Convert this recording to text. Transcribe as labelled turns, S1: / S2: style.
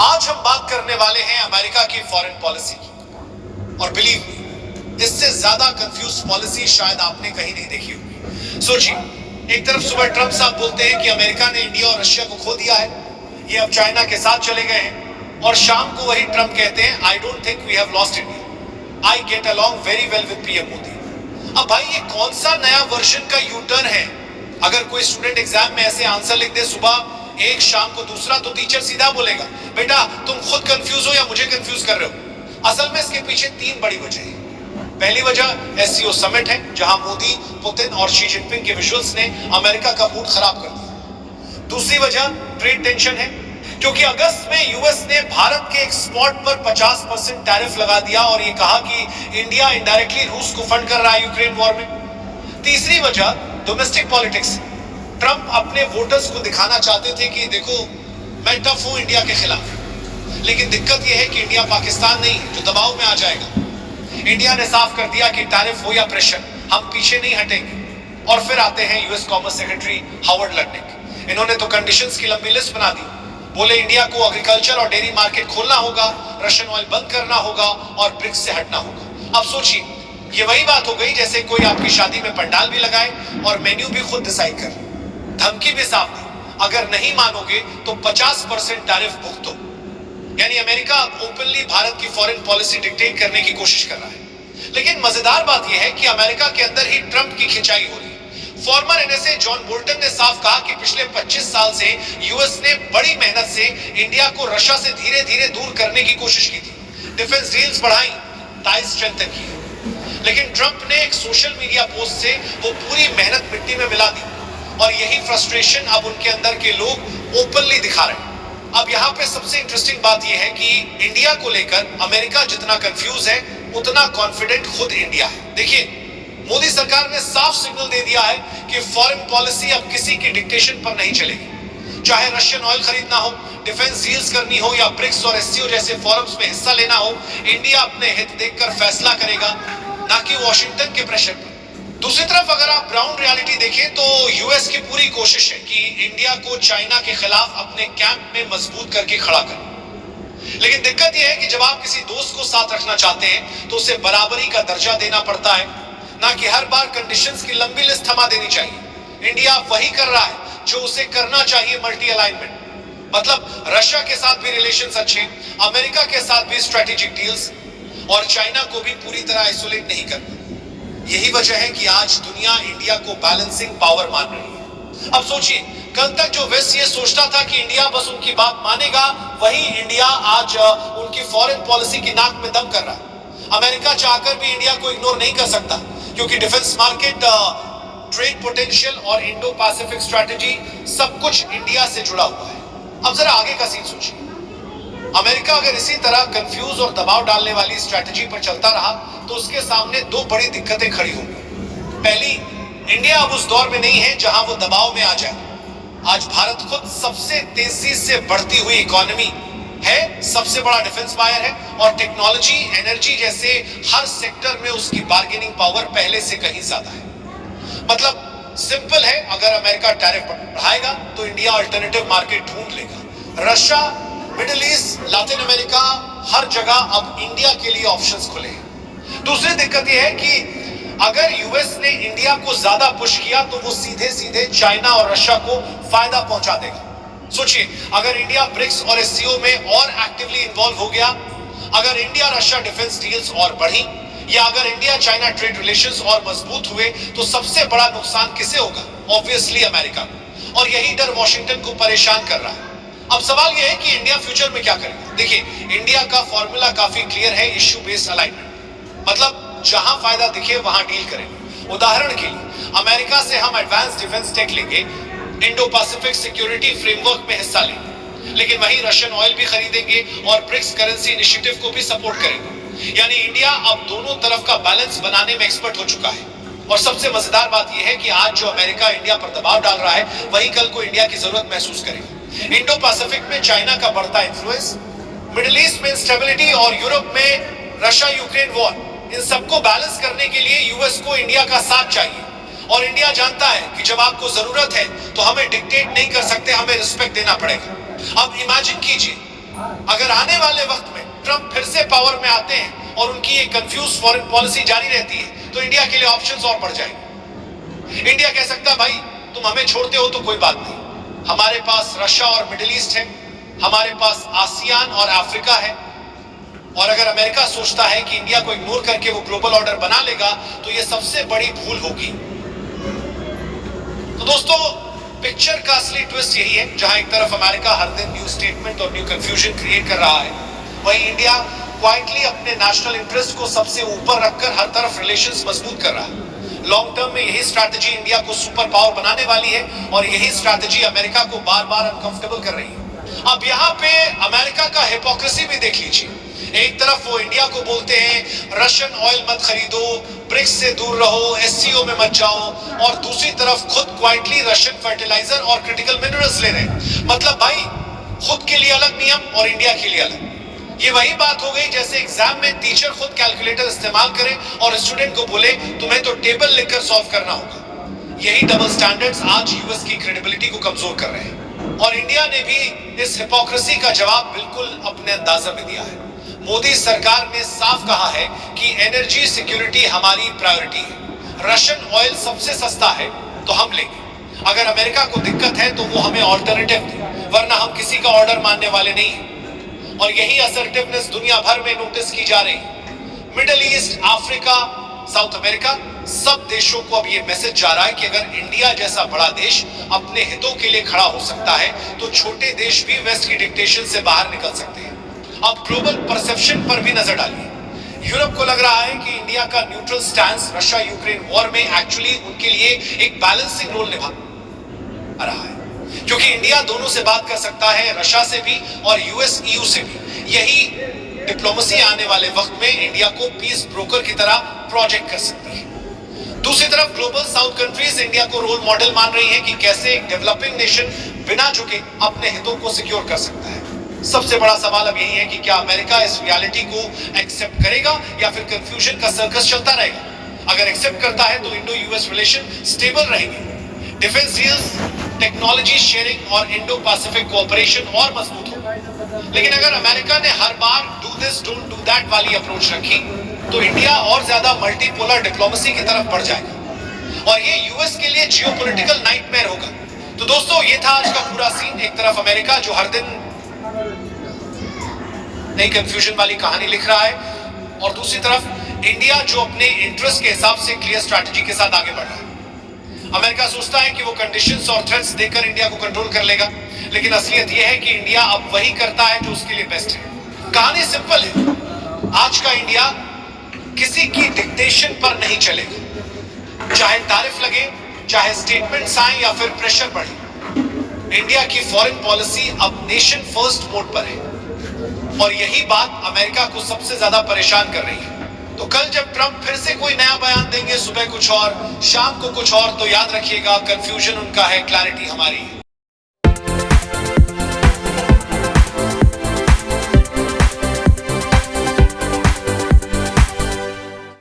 S1: आज हम बात करने वाले हैं अमेरिका की फॉरेन पॉलिसी की, और बिलीव मी, इससे ज्यादा कंफ्यूज पॉलिसी शायद आपने कहीं नहीं देखी होगी। सोचिए, एक तरफ सुबह ट्रंप साहब बोलते हैं कि अमेरिका ने इंडिया और रशिया को खो दिया है, ये अब चाइना के साथ चले गए हैं, और शाम को वही ट्रंप कहते हैं I don't think we have lost India, I get along very well with PM Modi. अब भाई ये कौन सा नया वर्जन का यू टर्न है? अगर कोई स्टूडेंट एग्जाम में ऐसे आंसर लिख दे सुबह एक, शाम को दूसरा, तो टीचर सीधा बोलेगा बेटा तुम खुद कंफ्यूज हो या मुझे कंफ्यूज कर रहे हो। असल में इसके पीछे तीन बड़ी वजह है। पहली वजह एससीओ समिट है, जहां मोदी, पुतिन और शी जिनपिंग के विजुअल्स ने अमेरिका का मूड खराब कर दिया। दूसरी वजह ट्रेड टेंशन है, क्योंकि अगस्त में यूएस ने भारत के एक्सपोर्ट पर 50% टैरिफ लगा दिया और ये कहा कि इंडिया इनडायरेक्टली रूस को फंड कर रहा है यूक्रेन वॉर में। तीसरी वजह डोमेस्टिक पॉलिटिक्स। ट्रंप अपने वोटर्स को दिखाना चाहते थे कि देखो मैं टफ हूं इंडिया के खिलाफ, लेकिन दिक्कत यह है कि इंडिया पाकिस्तान नहीं है जो दबाव में आ जाएगा। इंडिया ने साफ कर दिया कि टैरिफ हो या प्रेशर, हम पीछे नहीं हटेंगे। और फिर आते हैं US commerce secretary Howard Lutnick. इन्होंने तो कंडीशंस की लंबी लिस्ट बना दी। बोले इंडिया को एग्रीकल्चर और डेयरी मार्केट खोलना होगा, रशियन ऑयल बंद करना होगा और ब्रिक्स से हटना होगा। अब सोचिए, ये वही बात हो गई जैसे कोई आपकी शादी में पंडाल भी लगाए और मेन्यू भी खुद डिसाइड कर, धमकी भी साफ दी, अगर नहीं मानोगे तो 50% टैरिफ भुगतो। यानी अमेरिका ओपनली भारत की फॉरेन पॉलिसी डिक्टेट करने की कोशिश कर रहा है। लेकिन मजेदार बात यह है कि अमेरिका के अंदर ही ट्रंप की खिंचाई हो रही है। फॉर्मर एनएसए जॉन बोल्टन ने साफ कहा कि पिछले 25 साल से यूएस ने बड़ी मेहनत से इंडिया को रशिया से धीरे धीरे दूर करने की कोशिश की थी, डिफेंस डील्स बढ़ाई, टाइज स्ट्रेंथन किए। लेकिन ट्रंप ने एक सोशल मीडिया पोस्ट से वो पूरी मेहनत मिट्टी में मिला दी, और यही फ्रस्ट्रेशन अब उनके अंदर के लोग ओपनली दिखा रहे हैं। अब यहाँ पे सबसे इंटरेस्टिंग बात यह है कि इंडिया को लेकर अमेरिका जितना कंफ्यूज है उतना कॉन्फिडेंट खुद इंडिया है। देखिए, मोदी सरकार ने साफ सिग्नल दे दिया है कि फॉरेन पॉलिसी अब किसी की डिक्टेशन पर नहीं चलेगी। चाहे रशियन ऑयल खरीदना हो, डिफेंस डील्स करनी हो या ब्रिक्स और एससीओ जैसे फोरम्स में हिस्सा लेना हो, इंडिया अपने हित देखकर फैसला करेगा, ना कि वॉशिंगटन के प्रेशर पर। दूसरी तरफ अगर आप ग्राउंड रियलिटी देखें तो यूएस की पूरी कोशिश है कि इंडिया को चाइना के खिलाफ अपने कैंप में मजबूत करके खड़ा करें। लेकिन दिक्कत यह है कि जब आप किसी दोस्त को साथ रखना चाहते हैं तो उसे बराबरी का दर्जा देना पड़ता है, ना कि हर बार कंडीशंस की लंबी लिस्ट थमा देनी चाहिए। इंडिया वही कर रहा है जो उसे करना चाहिए, मल्टी अलाइनमेंट। मतलब रशिया के साथ भी रिलेशंस अच्छे, अमेरिका के साथ भी स्ट्रेटेजिक डील्स, और चाइना को भी पूरी तरह आइसोलेट नहीं करना। यही वजह है कि आज दुनिया इंडिया को बैलेंसिंग पावर मान रही है। अब सोचिए, कल तक जो वेस्ट ये सोचता था कि इंडिया बस उनकी बात मानेगा, वही इंडिया आज उनकी फॉरेन पॉलिसी की नाक में दम कर रहा है। अमेरिका चाहकर भी इंडिया को इग्नोर नहीं कर सकता, क्योंकि डिफेंस मार्केट, ट्रेड पोटेंशियल और इंडो पैसिफिक स्ट्रैटेजी सब कुछ इंडिया से जुड़ा हुआ है। अब जरा आगे का सीन सोचिए। अमेरिका अगर इसी तरह कंफ्यूज और दबाव डालने वाली स्ट्रैटेजी पर चलता रहा तो उसके सामने दो बड़ी दिक्कतें खड़ी होंगी। पहली, इंडिया अब उस दौर में नहीं है जहां वो दबाव में आ जाए। आज भारत खुद सबसे तेजी से बढ़ती हुई इकोनॉमी है, सबसे बड़ा डिफेंस बायर है, और टेक्नोलॉजी, एनर्जी जैसे हर सेक्टर में उसकी बार्गेनिंग पावर पहले से कहीं ज्यादा है। मतलब सिंपल है, अगर अमेरिका टैरिफ बढ़ाएगा तो इंडिया अल्टरनेटिव मार्केट ढूंढ लेगा। Russia, Middle East, Latin America, हर जगह अब इंडिया के लिए ऑप्शंस खुले हैं। दूसरी दिक्कत यह है कि अगर यूएस ने इंडिया को ज्यादा पुश किया तो वो सीधे सीधे चाइना और रशिया को फायदा पहुंचा देगा। सोचिए, अगर इंडिया ब्रिक्स और एससीओ में और एक्टिवली इन्वॉल्व हो गया, अगर इंडिया रशिया डिफेंस डील्स और बढ़ी, या अगर इंडिया चाइना ट्रेड रिलेशंस और मजबूत हुए, तो सबसे बड़ा नुकसान किसे होगा? ऑब्वियसली अमेरिका को। और यही डर वॉशिंगटन को परेशान कर रहा है। अब सवाल यह है कि इंडिया फ्यूचर में क्या करेगा। देखिए, इंडिया का फॉर्मूला काफी क्लियर है, इश्यू बेस्ड अलाइनमेंट। मतलब जहां फायदा दिखे वहां डील करेंगे। उदाहरण के लिए, अमेरिका से हम एडवांस डिफेंस टेक लेंगे, इंडो पैसिफिक सिक्योरिटी फ्रेमवर्क में हिस्सा लेंगे, लेकिन वहीं रशियन ऑयल भी खरीदेंगे और ब्रिक्स करेंसी इनिशिएटिव को भी सपोर्ट करेंगे। यानी इंडिया अब दोनों तरफ का बैलेंस बनाने में एक्सपर्ट हो चुका है। और सबसे मजेदार बात यह है कि आज जो अमेरिका इंडिया पर दबाव डाल रहा है, वही कल को इंडिया की जरूरत महसूस करेगा। इंडो पैसिफिक में चाइना का बढ़ता इंफ्लुएंस, मिडिल ईस्ट में स्टेबिलिटी और यूरोप में रशिया यूक्रेन वॉर, इन सबको बैलेंस करने के लिए यूएस को इंडिया का साथ चाहिए। और इंडिया जानता है कि जब आपको जरूरत है तो हमें डिक्टेट नहीं कर सकते, हमें रिस्पेक्ट देना पड़ेगा। अब इमेजिन कीजिए, अगर आने वाले वक्त में ट्रंप फिर से पावर में आते हैं और उनकी ये कंफ्यूज फॉरेन पॉलिसी जारी रहती है तो इंडिया के लिए ऑप्शंस और बढ़ जाएंगे। इंडिया कह सकता है भाई तुम हमें छोड़ते हो तो कोई बात नहीं, हमारे पास रशिया और मिडिल ईस्ट है, हमारे पास आसियान और अफ्रीका है। और अगर अमेरिका सोचता है कि इंडिया को इग्नोर करके वो ग्लोबल ऑर्डर बना लेगा तो ये सबसे बड़ी भूल होगी। तो दोस्तों पिक्चर का असली ट्विस्ट यही है, जहां एक तरफ अमेरिका हर दिन न्यू स्टेटमेंट और न्यू कंफ्यूजन क्रिएट कर रहा है, वहीं इंडिया क्वाइटली अपने नेशनल इंटरेस्ट को सबसे ऊपर रखकर हर तरफ रिलेशंस मजबूत कर रहा है। लॉन्ग टर्म में यही स्ट्रैटेजी इंडिया को सुपर पावर बनाने वाली है और यही स्ट्रैटेजी अमेरिका को बार बार अनकंफर्टेबल कर रही है। अब यहाँ पे अमेरिका का हिपोक्रेसी भी देख लीजिए। एक तरफ वो इंडिया को बोलते हैं रशियन ऑयल मत खरीदो, ब्रिक्स से दूर रहो, एससीओ में मत जाओ, और दूसरी तरफ खुद क्वाइटली रशियन फर्टिलाइजर और क्रिटिकल मिनरल्स ले रहे हैं। मतलब भाई खुद के लिए अलग नियम और इंडिया के लिए अलग। ये वही बात हो गई जैसे एग्जाम में टीचर खुद कैलकुलेटर इस्तेमाल करे और स्टूडेंट को बोले तुम्हें तो टेबल लिखकर सॉल्व करना होगा। यही डबल स्टैंडर्ड्स आज यूएस की क्रेडिबिलिटी को कमजोर कर रहे हैं और इंडिया ने भी इस हिपोक्रेसी का जवाब बिल्कुल अपने अंदाजा में दिया है। मोदी सरकार ने साफ कहा है कि एनर्जी सिक्योरिटी हमारी प्रायोरिटी है। रशियन ऑयल सबसे सस्ता है तो हम लेंगे, अगर अमेरिका को दिक्कत है तो वो हमें ऑल्टरनेटिव दे, वरना हम किसी का ऑर्डर मानने वाले नहीं हैं। और यही असर्टिवनेस दुनिया भर में नोटिस की जा रही है। Middle east, Africa, south America, सब देशों को अब ये मैसेज जा रहा है कि अगर इंडिया जैसा बड़ा देश अपने हितों के लिए खड़ा हो सकता है तो छोटे देश भी वेस्ट की डिक्टेशन से बाहर निकल सकते हैं। अब ग्लोबल परसेप्शन पर भी नजर डालिए। यूरोप को लग रहा है कि इंडिया का neutral stance Russia Ukraine war में एक्चुअली उनके लिए एक बैलेंसिंग रोल निभा रहा है, क्योंकि इंडिया दोनों से बात कर सकता है, रशिया से भी और यूएस ईयू से भी। यही डिप्लोमेसी आने वाले वक्त में इंडिया को पीस ब्रोकर की तरह प्रोजेक्ट कर सकती है। दूसरी तरफ ग्लोबल साउथ कंट्रीज इंडिया को रोल मॉडल मान रही है कि कैसे एक डेवलपिंग नेशन बिना झुके अपने हितों को सिक्योर कर सकता है। सबसे बड़ा सवाल अब यही है कि क्या अमेरिका इस रियलिटी को एक्सेप्ट करेगा या फिर कंफ्यूजन का सर्कस चलता रहेगा। अगर एक्सेप्ट करता है तो इंडो यूएस रिलेशन स्टेबल रहेंगे, डिफेंस डील्स, टेक्नोलॉजी शेयरिंग और इंडो पैसिफिक कोऑपरेशन और मजबूत होगा। लेकिन अगर अमेरिका ने हर बार do this don't do that वाली अप्रोच रखी तो इंडिया और ज्यादा मल्टीपोलर डिप्लोमेसी की तरफ बढ़ जाएगा और ये यूएस के लिए जियोपॉलिटिकल नाइटमेयर होगा। तो दोस्तों ये था आज का पूरा सीन। एक तरफ अमेरिका जो हर दिन नई कंफ्यूजन वाली कहानी लिख रहा है और दूसरी तरफ इंडिया जो अपने इंटरेस्ट के हिसाब से क्लियर स्ट्रैटेजी के साथ आगे बढ़ रहा है। अमेरिका सोचता है कि वो कंडीशंस और थ्रेट्स देकर इंडिया को कंट्रोल कर लेगा, लेकिन असलियत यह है कि इंडिया अब वही करता है जो उसके लिए बेस्ट है। कहानी सिंपल है, आज का इंडिया किसी की डिक्टेशन पर नहीं चलेगा, चाहे तारीफ लगे, चाहे स्टेटमेंट्स आए या फिर प्रेशर बढ़े। इंडिया की फॉरेन पॉलिसी अब नेशन फर्स्ट मोड पर है और यही बात अमेरिका को सबसे ज्यादा परेशान कर रही है। तो कल जब ट्रंप फिर से कोई नया बयान देंगे, सुबह कुछ और, शाम को कुछ और, तो याद रखिएगा कंफ्यूजन उनका है, क्लैरिटी हमारी है।